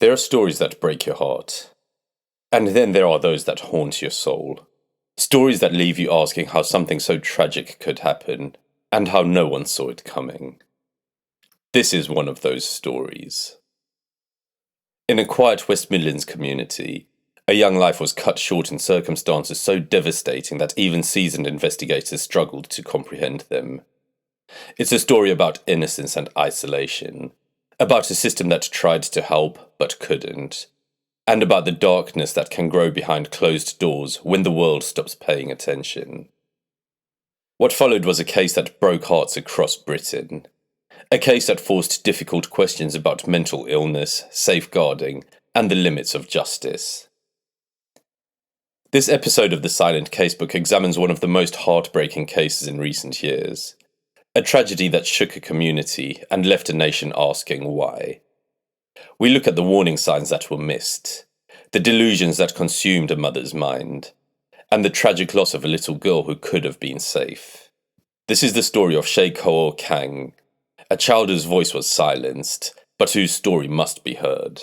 There are stories that break your heart. And then there are those that haunt your soul. Stories that leave you asking how something so tragic could happen, and how no one saw it coming. This is one of those stories. In a quiet West Midlands community, a young life was cut short in circumstances so devastating that even seasoned investigators struggled to comprehend them. It's a story about innocence and isolation, about a system that tried to help but couldn't, and about the darkness that can grow behind closed doors when the world stops paying attention. What followed was a case that broke hearts across Britain. A case that forced difficult questions about mental illness, safeguarding, and the limits of justice. This episode of the Silent Casebook examines one of the most heartbreaking cases in recent years. A tragedy that shook a community and left a nation asking why. We look at the warning signs that were missed, the delusions that consumed a mother's mind, and the tragic loss of a little girl who could have been safe. This is the story of Shay Kaur Kang, a child whose voice was silenced, but whose story must be heard.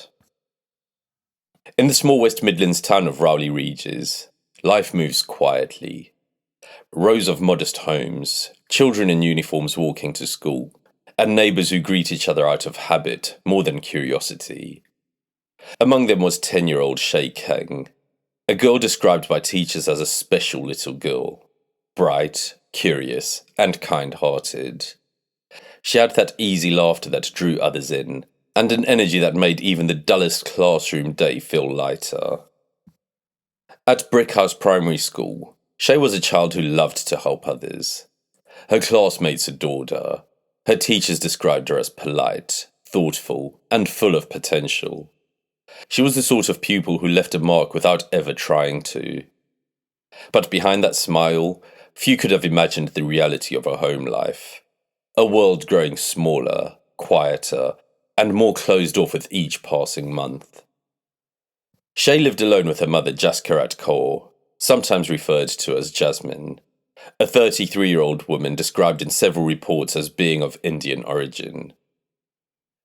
In the small West Midlands town of Rowley Regis, life moves quietly. Rows of modest homes, children in uniforms walking to school, and neighbours who greet each other out of habit more than curiosity. Among them was 10-year-old Shay Kang, a girl described by teachers as a special little girl, bright, curious, and kind-hearted. She had that easy laughter that drew others in, and an energy that made even the dullest classroom day feel lighter. At Brickhouse Primary School, Shay was a child who loved to help others. Her classmates adored her. Her teachers described her as polite, thoughtful, and full of potential. She was the sort of pupil who left a mark without ever trying to. But behind that smile, few could have imagined the reality of her home life. A world growing smaller, quieter, and more closed off with each passing month. Shay lived alone with her mother Jaskirat Kaur, sometimes referred to as Jasmine, a 33-year-old woman described in several reports as being of Indian origin.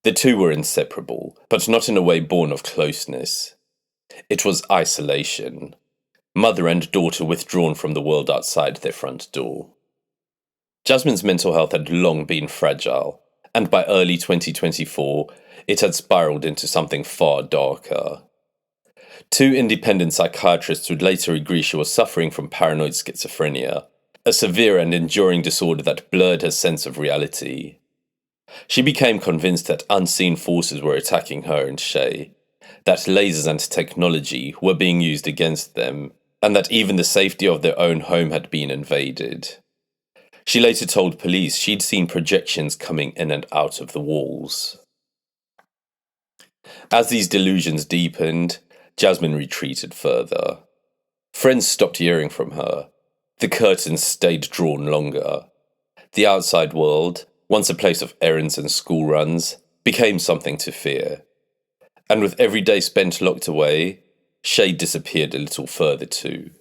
The two were inseparable, but not in a way born of closeness. It was isolation, mother and daughter withdrawn from the world outside their front door. Jasmine's mental health had long been fragile, and by early 2024, it had spiraled into something far darker. Two independent psychiatrists would later agree she was suffering from paranoid schizophrenia, a severe and enduring disorder that blurred her sense of reality. She became convinced that unseen forces were attacking her and Shay, that lasers and technology were being used against them, and that even the safety of their own home had been invaded. She later told police she'd seen projections coming in and out of the walls. As these delusions deepened, Jasmine retreated further. Friends stopped hearing from her. The curtains stayed drawn longer. The outside world, once a place of errands and school runs, became something to fear. And with every day spent locked away, Shay disappeared a little further too.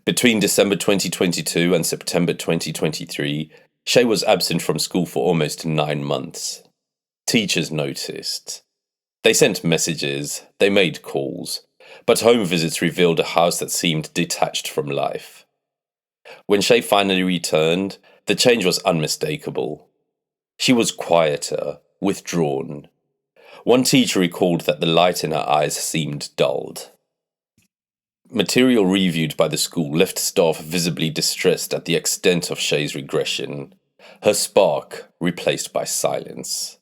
Between December 2022 and September 2023, Shay was absent from school for almost 9 months. Teachers noticed. They sent messages, they made calls, but home visits revealed a house that seemed detached from life. When Shay finally returned, the change was unmistakable. She was quieter, withdrawn. One teacher recalled that the light in her eyes seemed dulled. Material reviewed by the school left staff visibly distressed at the extent of Shay's regression, her spark replaced by silence.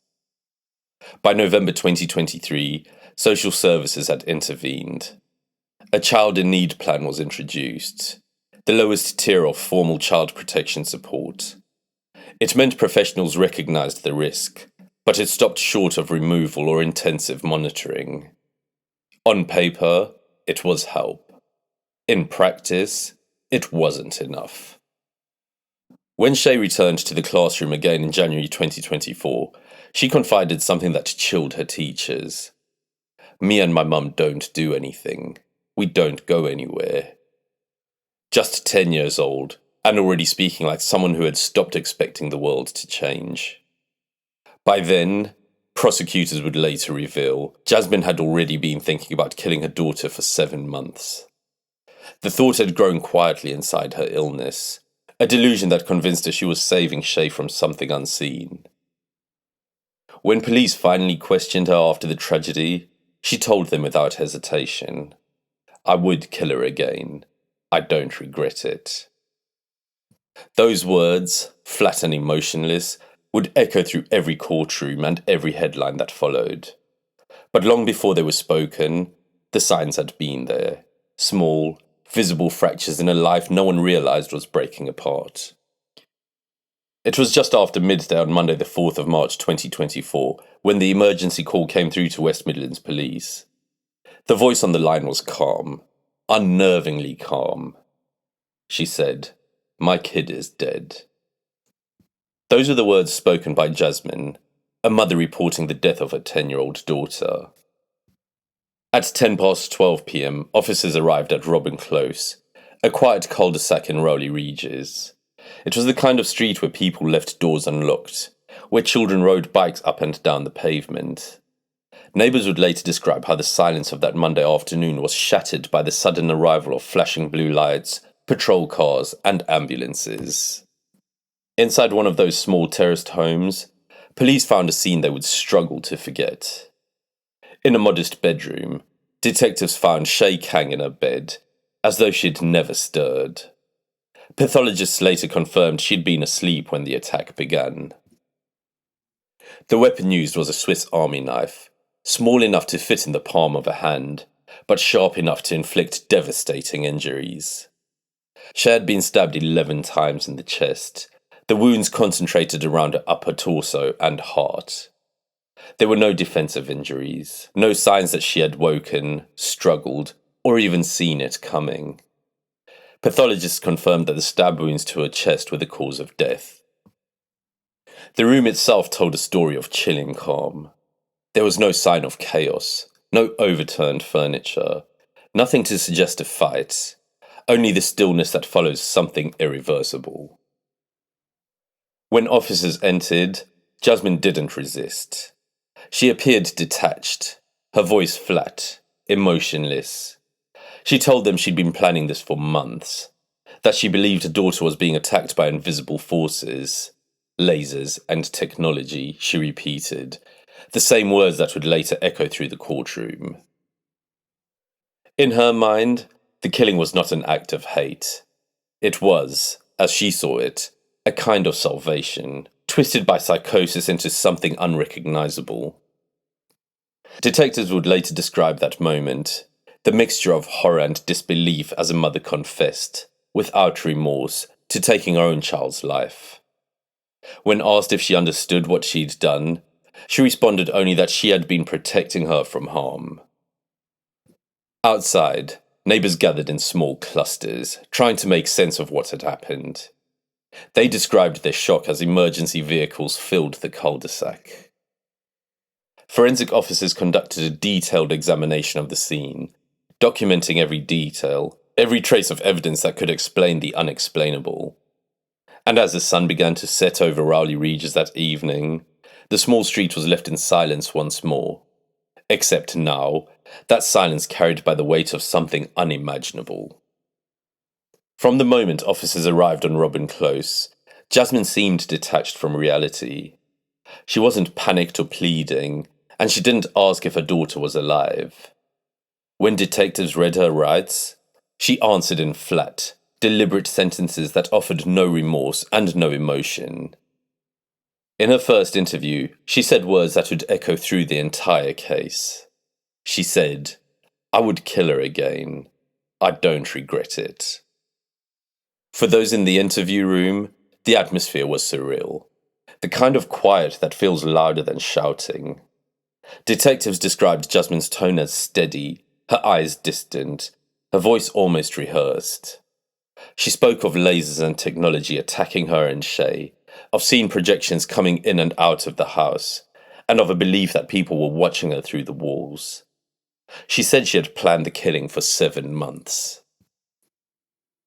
By November 2023, social services had intervened. A child in need plan was introduced, the lowest tier of formal child protection support. It meant professionals recognized the risk, but it stopped short of removal or intensive monitoring. On paper, it was help. In practice, it wasn't enough. When Shay returned to the classroom again in January 2024, she confided something that chilled her teachers. Me and my mum don't do anything. We don't go anywhere. Just 10 years old, and already speaking like someone who had stopped expecting the world to change. By then, Prosecutors would later reveal Jasmine had already been thinking about killing her daughter for 7 months. The thought had grown quietly inside her illness, a delusion that convinced her she was saving Shay from something unseen. When police finally questioned her after the tragedy, she told them without hesitation, "I would kill her again. I don't regret it." Those words, flat and emotionless, would echo through every courtroom and every headline that followed. But long before they were spoken, the signs had been there, small, visible fractures in a life no one realised was breaking apart. It was just after midday on Monday the 4th of March 2024 when the emergency call came through to West Midlands Police. The voice on the line was calm, unnervingly calm. She said, "My kid is dead." Those were the words spoken by Jasmine, a mother reporting the death of her 10-year-old daughter. At 12 p.m, officers arrived at Robin Close, a quiet cul-de-sac in Rowley Regis. It was the kind of street where people left doors unlocked, where children rode bikes up and down the pavement. Neighbours would later describe how the silence of that Monday afternoon was shattered by the sudden arrival of flashing blue lights, patrol cars, and ambulances. Inside one of those small terraced homes, police found a scene they would struggle to forget. In a modest bedroom, detectives found Shay Kang in her bed, as though she'd never stirred. Pathologists later confirmed she'd been asleep when the attack began. The weapon used was a Swiss Army knife, small enough to fit in the palm of a hand, but sharp enough to inflict devastating injuries. She had been stabbed 11 times in the chest, the wounds concentrated around her upper torso and heart. There were no defensive injuries, no signs that she had woken, struggled, or even seen it coming. Pathologists confirmed that the stab wounds to her chest were the cause of death. The room itself told a story of chilling calm. There was no sign of chaos, no overturned furniture, nothing to suggest a fight, only the stillness that follows something irreversible. When officers entered, Jasmine didn't resist. She appeared detached, her voice flat, emotionless. She told them she'd been planning this for months, that she believed her daughter was being attacked by invisible forces, lasers and technology, she repeated, the same words that would later echo through the courtroom. In her mind, the killing was not an act of hate. It was, as she saw it, a kind of salvation, twisted by psychosis into something unrecognizable. Detectives would later describe that moment, the mixture of horror and disbelief as a mother confessed, without remorse, to taking her own child's life. When asked if she understood what she'd done, she responded only that she had been protecting her from harm. Outside, neighbours gathered in small clusters, trying to make sense of what had happened. They described their shock as emergency vehicles filled the cul-de-sac. Forensic officers conducted a detailed examination of the scene, documenting every detail, every trace of evidence that could explain the unexplainable. And as the sun began to set over Rowley Regis that evening, the small street was left in silence once more. Except now, that silence carried by the weight of something unimaginable. From the moment officers arrived on Robin Close, Jasmine seemed detached from reality. She wasn't panicked or pleading, and she didn't ask if her daughter was alive. When detectives read her rights, she answered in flat, deliberate sentences that offered no remorse and no emotion. In her first interview, she said words that would echo through the entire case. She said, "I would kill her again. I don't regret it." For those in the interview room, the atmosphere was surreal. The kind of quiet that feels louder than shouting. Detectives described Jasmine's tone as steady, her eyes distant, her voice almost rehearsed. She spoke of lasers and technology attacking her and Shay, of seeing projections coming in and out of the house, and of a belief that people were watching her through the walls. She said she had planned the killing for 7 months.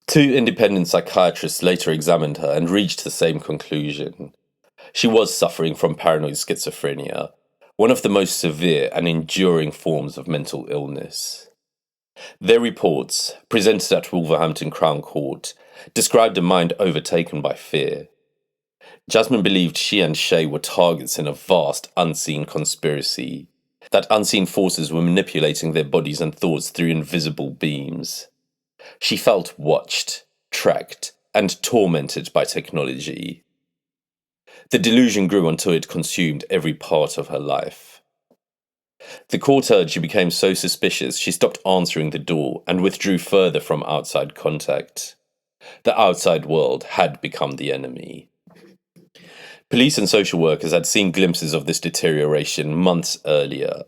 2 independent psychiatrists later examined her and reached the same conclusion. She was suffering from paranoid schizophrenia, one of the most severe and enduring forms of mental illness. Their reports, presented at Wolverhampton Crown Court, described a mind overtaken by fear. Jasmine believed she and Shay were targets in a vast, unseen conspiracy, that unseen forces were manipulating their bodies and thoughts through invisible beams. She felt watched, tracked, and tormented by technology. The delusion grew until it consumed every part of her life. The court urged she became so suspicious she stopped answering the door and withdrew further from outside contact. The outside world had become the enemy. Police and social workers had seen glimpses of this deterioration months earlier.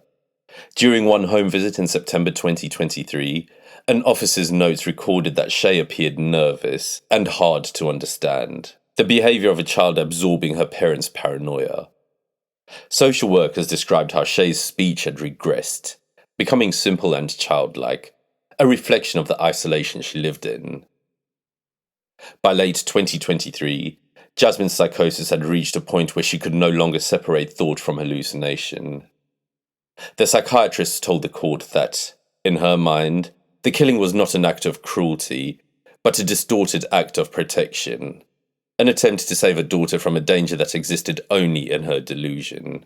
During one home visit in September 2023, an officer's notes recorded that Shay appeared nervous and hard to understand, the behaviour of a child absorbing her parents' paranoia. Social workers described how Shay's speech had regressed, becoming simple and childlike, a reflection of the isolation she lived in. By late 2023, Jasmine's psychosis had reached a point where she could no longer separate thought from hallucination. The psychiatrist told the court that, in her mind, the killing was not an act of cruelty, but a distorted act of protection, an attempt to save her daughter from a danger that existed only in her delusion.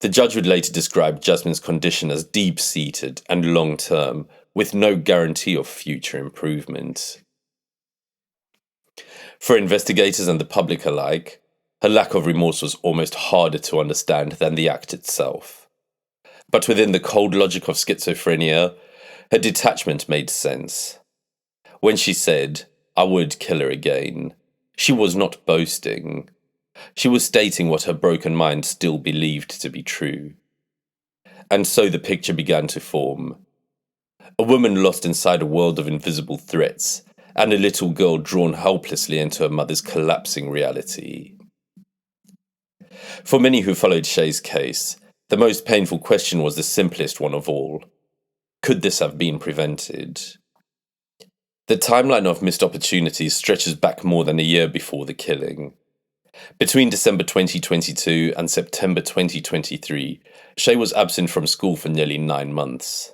The judge would later describe Jasmine's condition as deep-seated and long-term, with no guarantee of future improvement. For investigators and the public alike, her lack of remorse was almost harder to understand than the act itself. But within the cold logic of schizophrenia, her detachment made sense. When she said, "I would kill her again," she was not boasting. She was stating what her broken mind still believed to be true. And so the picture began to form. A woman lost inside a world of invisible threats, and a little girl drawn helplessly into her mother's collapsing reality. For many who followed Shay's case, the most painful question was the simplest one of all. Could this have been prevented? The timeline of missed opportunities stretches back more than a year before the killing. Between December 2022 and September 2023, Shay was absent from school for nearly 9 months.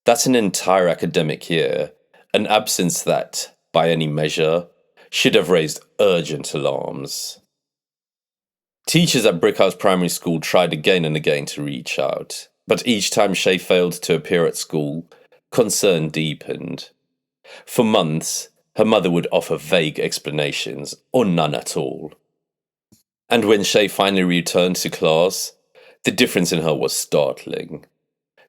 That's an entire academic year, an absence that, by any measure, should have raised urgent alarms. Teachers at Brickhouse Primary School tried again and again to reach out, but each time Shay failed to appear at school, concern deepened. For months, her mother would offer vague explanations, or none at all. And when Shay finally returned to class, the difference in her was startling.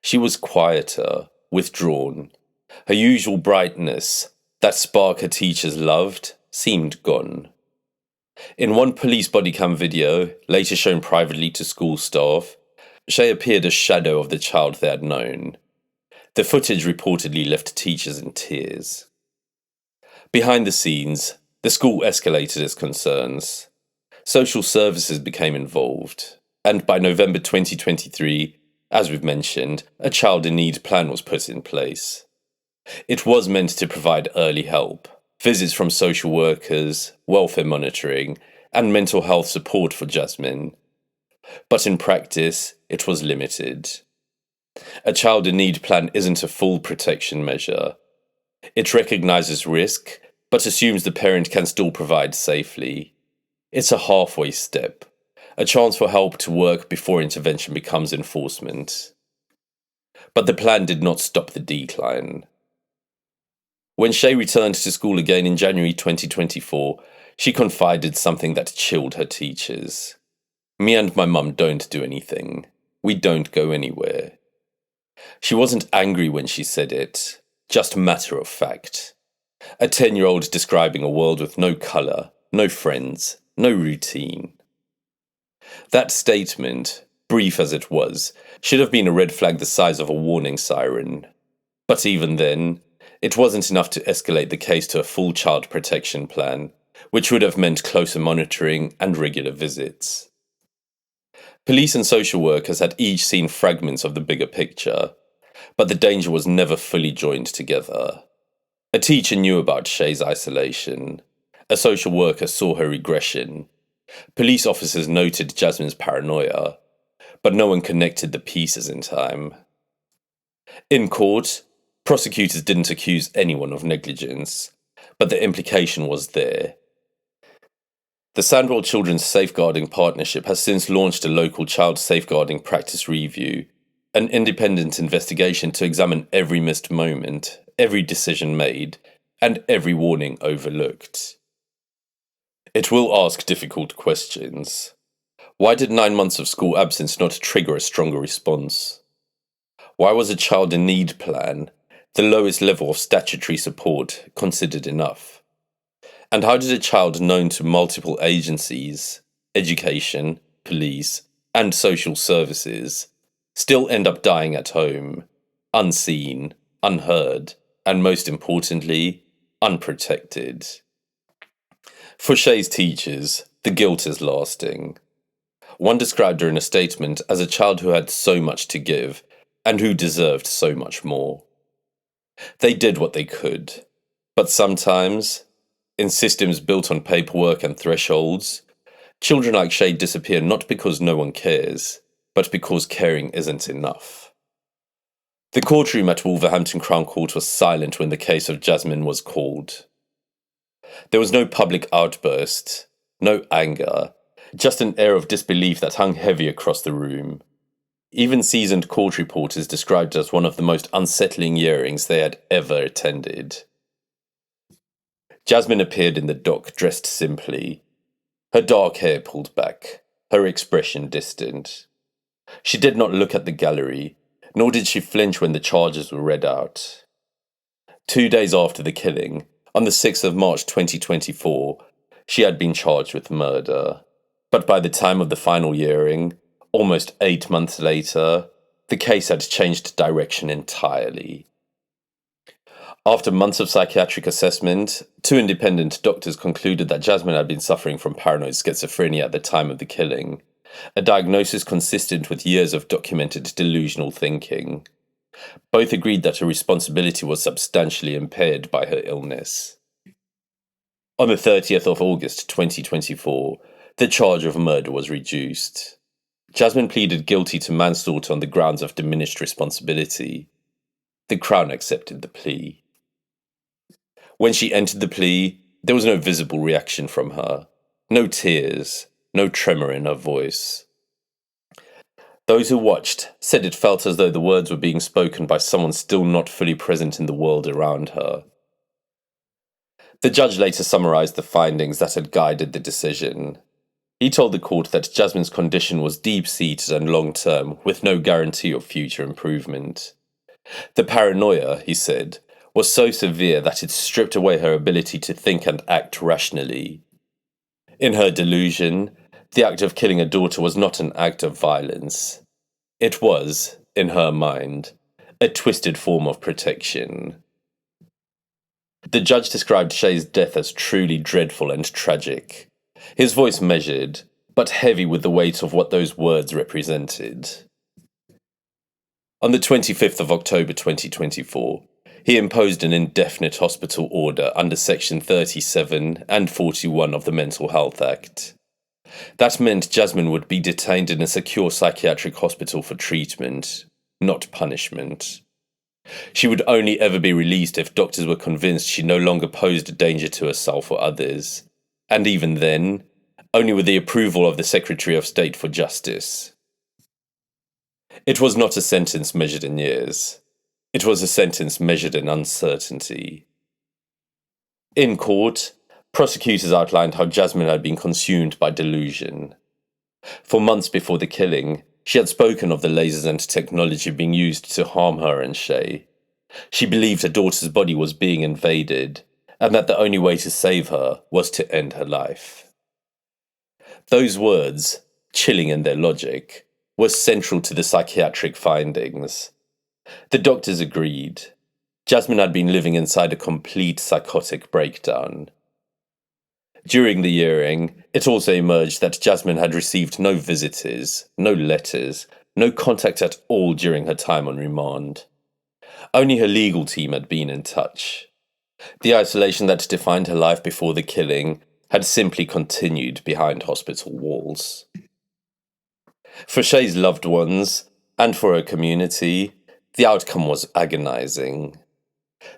She was quieter, withdrawn. Her usual brightness, that spark her teachers loved, seemed gone. In one police body cam video, later shown privately to school staff, Shay appeared a shadow of the child they had known. The footage reportedly left teachers in tears. Behind the scenes, the school escalated its concerns. Social services became involved, and by November 2023, as we've mentioned, a child in need plan was put in place. It was meant to provide early help, visits from social workers, welfare monitoring, and mental health support for Jasmine. But in practice, it was limited. A child in need plan isn't a full protection measure. It recognizes risk, but assumes the parent can still provide safely. It's a halfway step, a chance for help to work before intervention becomes enforcement. But the plan did not stop the decline. When Shay returned to school again in January 2024, she confided something that chilled her teachers. "Me and my mum don't do anything. We don't go anywhere." She wasn't angry when she said it, just matter of fact. A 10-year-old describing a world with no colour, no friends, no routine. That statement, brief as it was, should have been a red flag the size of a warning siren. But even then, it wasn't enough to escalate the case to a full child protection plan, which would have meant closer monitoring and regular visits. Police and social workers had each seen fragments of the bigger picture, but the danger was never fully joined together. A teacher knew about Shay's isolation. A social worker saw her regression. Police officers noted Jasmine's paranoia. but no one connected the pieces in time. In court, prosecutors didn't accuse anyone of negligence, but the implication was there. The Sandwell Children's Safeguarding Partnership has since launched a local child safeguarding practice review, an independent investigation to examine every missed moment, every decision made, and every warning overlooked. It will ask difficult questions. Why did 9 months of school absence not trigger a stronger response? Why was a child in need plan, the lowest level of statutory support, considered enough? And how did a child known to multiple agencies, education, police, and social services, still end up dying at home, unseen, unheard, and most importantly, unprotected? For Shay's teachers, the guilt is lasting. One described her in a statement as a child who had so much to give and who deserved so much more. They did what they could, but sometimes, in systems built on paperwork and thresholds, children like Shay disappear not because no one cares, but because caring isn't enough. The courtroom at Wolverhampton Crown Court was silent when the case of Jasmine was called. There was no public outburst, no anger, just an air of disbelief that hung heavy across the room. Even seasoned court reporters described it as one of the most unsettling hearings they had ever attended. Jasmine appeared in the dock dressed simply, her dark hair pulled back, her expression distant. She did not look at the gallery, nor did she flinch when the charges were read out. 2 days after the killing, on the 6th of March 2024, she had been charged with murder. But by the time of the final hearing, almost 8 months later, the case had changed direction entirely. After months of psychiatric assessment, 2 independent doctors concluded that Jasmine had been suffering from paranoid schizophrenia at the time of the killing, a diagnosis consistent with years of documented delusional thinking. Both agreed that her responsibility was substantially impaired by her illness. On the 30th of August 2024, the charge of murder was reduced. Jasmine pleaded guilty to manslaughter on the grounds of diminished responsibility. The Crown accepted the plea. When she entered the plea, there was no visible reaction from her, no tears, no tremor in her voice. Those who watched said it felt as though the words were being spoken by someone still not fully present in the world around her. The judge later summarized the findings that had guided the decision. He told the court that Jasmine's condition was deep-seated and long-term, with no guarantee of future improvement. The paranoia, he said, was so severe that it stripped away her ability to think and act rationally. In her delusion, the act of killing a daughter was not an act of violence. It was, in her mind, a twisted form of protection. The judge described Shay's death as truly dreadful and tragic, his voice measured, but heavy with the weight of what those words represented. On the 25th of October 2024, he imposed an indefinite hospital order under Section 37 and 41 of the Mental Health Act. That meant Jasmine would be detained in a secure psychiatric hospital for treatment, not punishment. She would only ever be released if doctors were convinced she no longer posed a danger to herself or others, and even then, only with the approval of the Secretary of State for Justice. It was not a sentence measured in years. It was a sentence measured in uncertainty. In court, prosecutors outlined how Jasmine had been consumed by delusion. For months before the killing, she had spoken of the lasers and technology being used to harm her and Shay. She believed her daughter's body was being invaded, and that the only way to save her was to end her life. Those words, chilling in their logic, were central to the psychiatric findings. The doctors agreed. Jasmine had been living inside a complete psychotic breakdown. During the hearing, it also emerged that Jasmine had received no visitors, no letters, no contact at all during her time on remand. Only her legal team had been in touch. The isolation that defined her life before the killing had simply continued behind hospital walls. For Shay's loved ones, and for her community, the outcome was agonizing.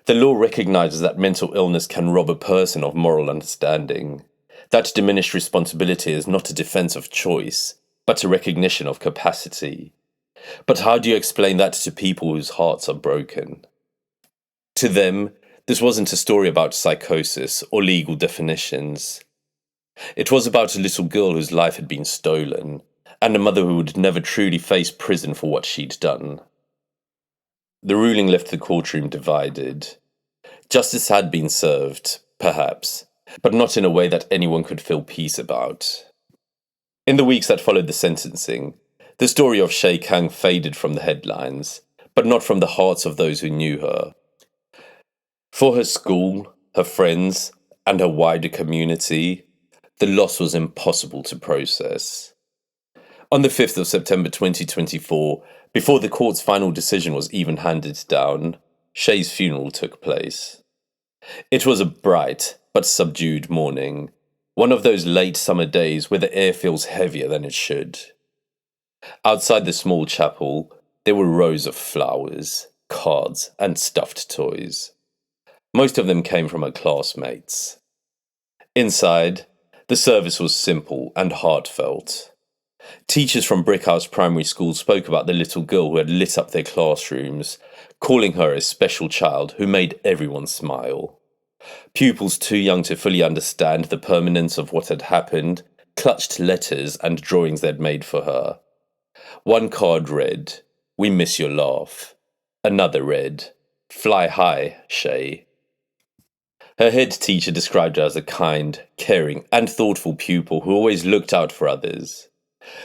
The law recognizes that mental illness can rob a person of moral understanding. That diminished responsibility is not a defense of choice, but a recognition of capacity. But how do you explain that to people whose hearts are broken? To them, this wasn't a story about psychosis or legal definitions. It was about a little girl whose life had been stolen, and a mother who would never truly face prison for what she'd done. The ruling left the courtroom divided. Justice had been served, perhaps, but not in a way that anyone could feel peace about. In the weeks that followed the sentencing, the story of Shay Kang faded from the headlines, but not from the hearts of those who knew her. For her school, her friends, and her wider community, the loss was impossible to process. On the 5th of September 2024, before the court's final decision was even handed down, Shay's funeral took place. It was a bright but subdued morning, one of those late summer days where the air feels heavier than it should. Outside the small chapel, there were rows of flowers, cards, and stuffed toys. Most of them came from her classmates. Inside, the service was simple and heartfelt. Teachers from Brickhouse Primary School spoke about the little girl who had lit up their classrooms, calling her a special child who made everyone smile. Pupils too young to fully understand the permanence of what had happened clutched letters and drawings they'd made for her. One card read, "We miss your laugh." Another read, "Fly high, Shay." Her head teacher described her as a kind, caring, and thoughtful pupil who always looked out for others.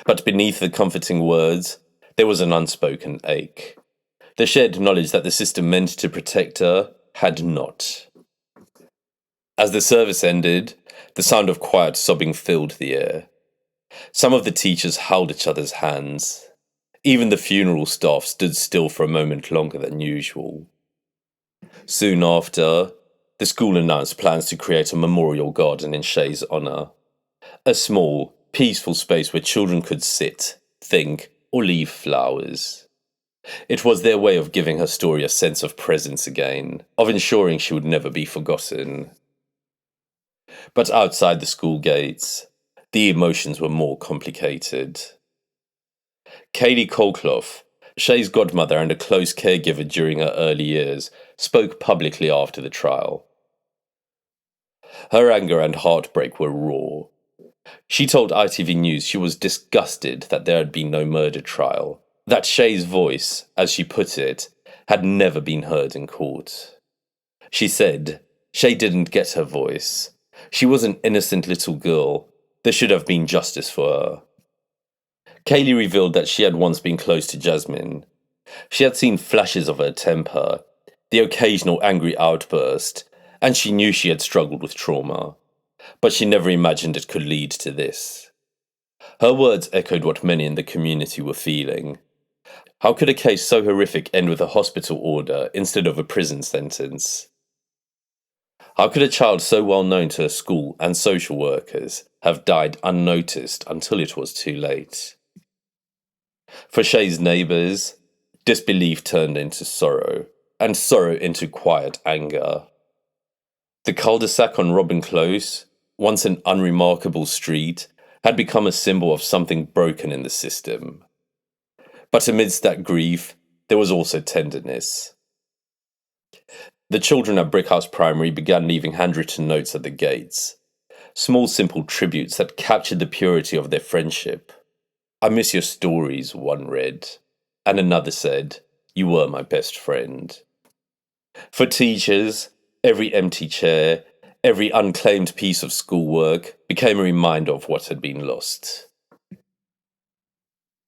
But beneath the comforting words, there was an unspoken ache. The shared knowledge that the system meant to protect her had not. As the service ended, the sound of quiet sobbing filled the air. Some of the teachers held each other's hands. Even the funeral staff stood still for a moment longer than usual. Soon after, the school announced plans to create a memorial garden in Shay's honour. A small, peaceful space where children could sit, think, or leave flowers. It was their way of giving her story a sense of presence again, of ensuring she would never be forgotten. But outside the school gates, the emotions were more complicated. Kaylee Colclough, Shay's godmother and a close caregiver during her early years, spoke publicly after the trial. Her anger and heartbreak were raw. She told ITV News she was disgusted that there had been no murder trial, that Shay's voice, as she put it, had never been heard in court. She said, Shay didn't get her voice. She was an innocent little girl. There should have been justice for her. Kaylee revealed that she had once been close to Jasmine. She had seen flashes of her temper, the occasional angry outburst, and she knew she had struggled with trauma. But she never imagined it could lead to this. Her words echoed what many in the community were feeling. How could a case so horrific end with a hospital order instead of a prison sentence? How could a child so well known to her school and social workers have died unnoticed until it was too late? For Shay's neighbours, disbelief turned into sorrow, and sorrow into quiet anger. The cul-de-sac on Robin Close, once an unremarkable street, had become a symbol of something broken in the system. But amidst that grief, there was also tenderness. The children at Brickhouse Primary began leaving handwritten notes at the gates, small simple tributes that captured the purity of their friendship. "I miss your stories," one read, and another said, "You were my best friend." For teachers, every empty chair, every unclaimed piece of schoolwork became a reminder of what had been lost.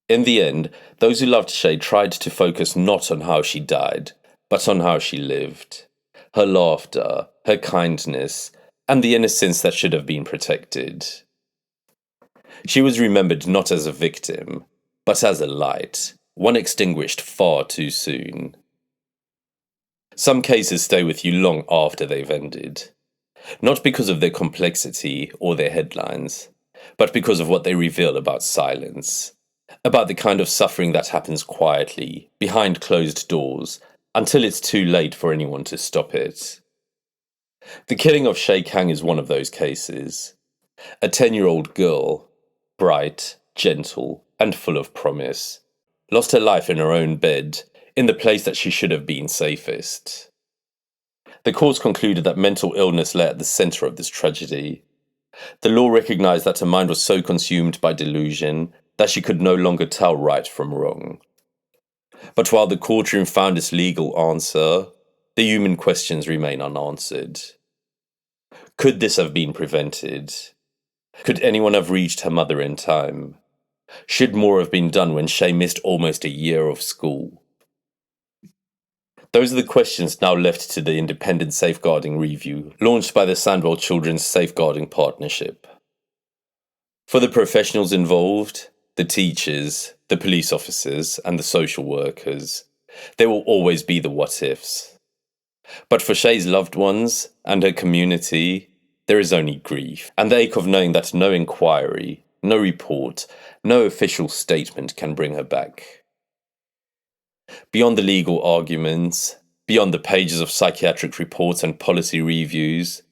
In the end, those who loved Shay tried to focus not on how she died, but on how she lived. Her laughter, her kindness, and the innocence that should have been protected. She was remembered not as a victim, but as a light, one extinguished far too soon. Some cases stay with you long after they've ended, not because of their complexity or their headlines, but because of what they reveal about silence, about the kind of suffering that happens quietly, behind closed doors, until it's too late for anyone to stop it. The killing of Shay Kang is one of those cases. A 10-year-old girl, bright, gentle, and full of promise, lost her life in her own bed, in the place that she should have been safest. The courts concluded that mental illness lay at the centre of this tragedy. The law recognised that her mind was so consumed by delusion that she could no longer tell right from wrong. But while the courtroom found its legal answer, the human questions remain unanswered. Could this have been prevented? Could anyone have reached her mother in time? Should more have been done when Shay missed almost a year of school? Those are the questions now left to the independent safeguarding review launched by the Sandwell Children's Safeguarding Partnership. For the professionals involved, the teachers, the police officers, and the social workers, there will always be the what-ifs. But for Shay's loved ones and her community, there is only grief, and the ache of knowing that no inquiry, no report, no official statement can bring her back. Beyond the legal arguments, beyond the pages of psychiatric reports and policy reviews,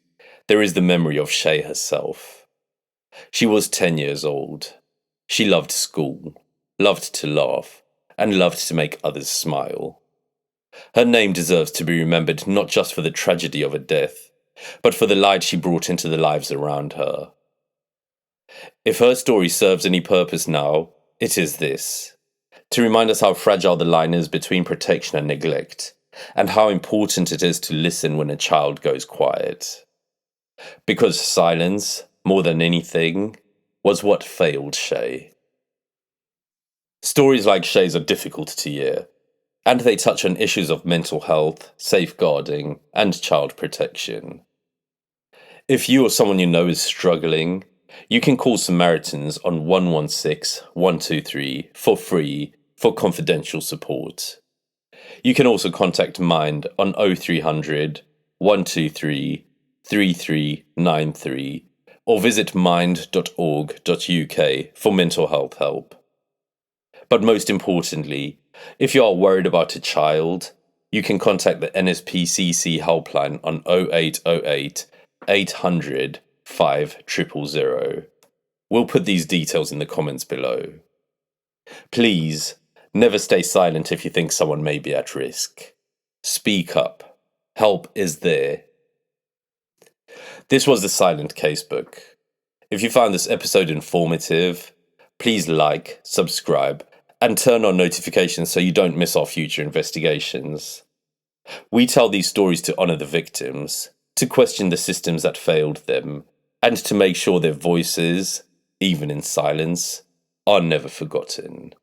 there is the memory of Shay herself. She was 10 years old. She loved school, loved to laugh, and loved to make others smile. Her name deserves to be remembered not just for the tragedy of her death, but for the light she brought into the lives around her. If her story serves any purpose now, it is this: to remind us how fragile the line is between protection and neglect, and how important it is to listen when a child goes quiet. Because silence, more than anything, was what failed Shay. Stories like Shay's are difficult to hear, and they touch on issues of mental health, safeguarding, and child protection. If you or someone you know is struggling, you can call Samaritans on 116 123 for free for confidential support. You can also contact Mind on 0300 123 3393 or visit mind.org.uk for mental health help. But most importantly, if you are worried about a child, you can contact the NSPCC helpline on 0808 800 5000. We'll put these details in the comments below. Please, never stay silent if you think someone may be at risk. Speak up. Help is there. This was the Silent Casebook. If you found this episode informative, please like, subscribe, and turn on notifications so you don't miss our future investigations. We tell these stories to honour the victims, to question the systems that failed them, and to make sure their voices, even in silence, are never forgotten.